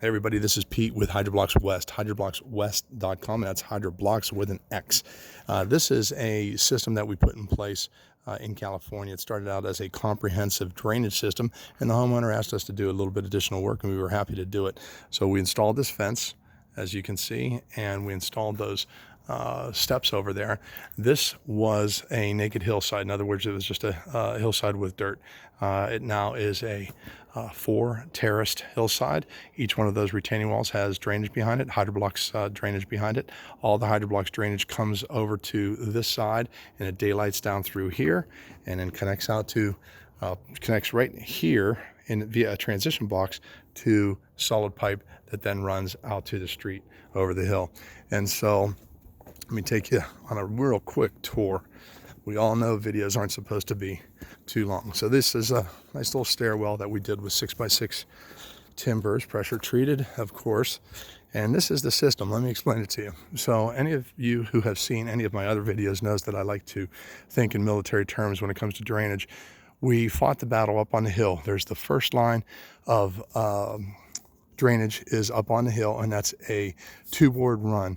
Hey everybody, this is Pete with HydroBlox West, hydrobloxwest.com, and that's HydroBlox with an X. This is a system that we put in place in California. It started out as a comprehensive drainage system, and the homeowner asked us to do a little bit of additional work, and we were happy to do it. So we installed this fence, as you can see, and we installed those steps over there. This was a naked hillside. In other words, it was just a hillside with dirt. It now is a 4 terraced hillside. Each one of those retaining walls has drainage behind it, HydroBlox drainage behind it. All the HydroBlox drainage comes over to this side, and it daylights down through here, and then connects out to connects right here via a transition box to solid pipe that then runs out to the street over the hill. And so let me take you on a real quick tour. We all know videos aren't supposed to be too long. So this is a nice little stairwell that we did with 6x6 timbers, pressure treated, of course. And this is the system. Let me explain it to you. So any of you who have seen any of my other videos knows that I like to think in military terms when it comes to drainage. We fought the battle up on the hill. There's the first line of drainage is up on the hill, and that's a 2-board run.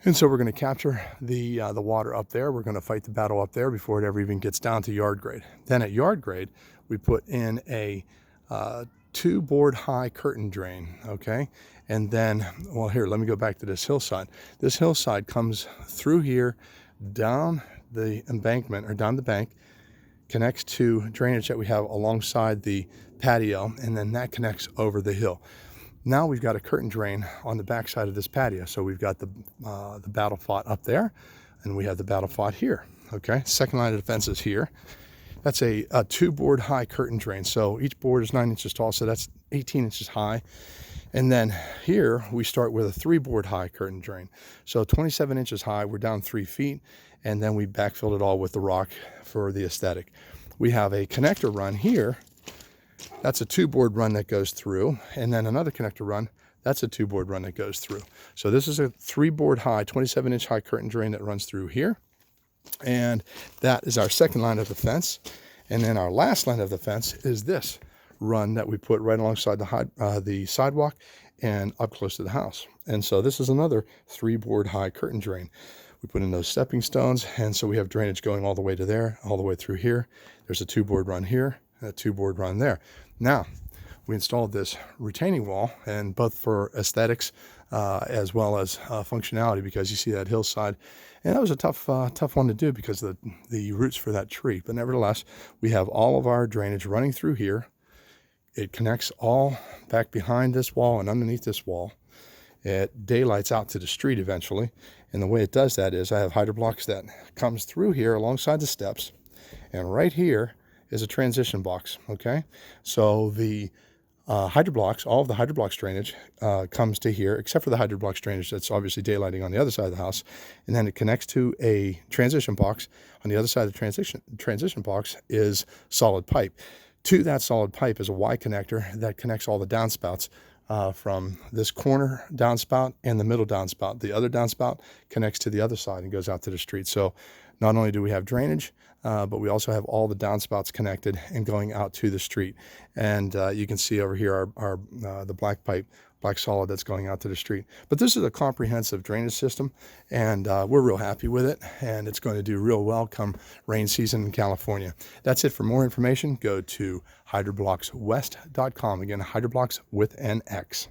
And so we're going to capture the water up there. We're going to fight the battle up there before it ever even gets down to yard grade. Then at yard grade, we put in a 2-board high curtain drain, okay? And then, well, here, let me go back to this hillside. This hillside comes through here, down the embankment, or down the bank, connects to drainage that we have alongside the patio, and then that connects over the hill. Now we've got a curtain drain on the back side of this patio. So we've got the battle fought up there, and we have the battle fought here, okay? Second line of defense is here. That's a 2-board high curtain drain. So each board is 9 inches tall, so that's 18 inches high. And then here we start with a 3-board high curtain drain. So 27 inches high, we're down 3 feet, and then we backfilled it all with the rock for the aesthetic. We have a connector run here. That's a 2-board run that goes through, and then another connector run, that's a 2-board run that goes through. So this is a 3-board high, 27-inch high curtain drain that runs through here. And that is our second line of defense. And then our last line of defense is this run that we put right alongside the sidewalk and up close to the house. And so this is another 3-board high curtain drain. We put in those stepping stones, and so we have drainage going all the way to there, all the way through here. There's a 2-board run here, and a 2-board run there. Now, we installed this retaining wall, and both for aesthetics as well as functionality, because you see that hillside, and that was a tough one to do because of the roots for that tree. But nevertheless, we have all of our drainage running through here. It connects all back behind this wall and underneath this wall. It daylights out to the street eventually, and the way it does that is I have HydroBlox that comes through here alongside the steps, and right here is a transition box, okay? So the HydroBlox, all of the HydroBlox drainage comes to here, except for the HydroBlox drainage that's obviously daylighting on the other side of the house, and then it connects to a transition box. On the other side of the transition box is solid pipe. To that solid pipe is a Y connector that connects all the downspouts from this corner downspout and the middle downspout. The other downspout connects to the other side and goes out to the street. So not only do we have drainage, but we also have all the downspouts connected and going out to the street. And you can see over here the black pipe, black solid that's going out to the street. But this is a comprehensive drainage system, and we're real happy with it, and it's going to do real well come rain season in California. That's it. For more information, go to hydrobloxwest.com. Again, HydroBlox with an X.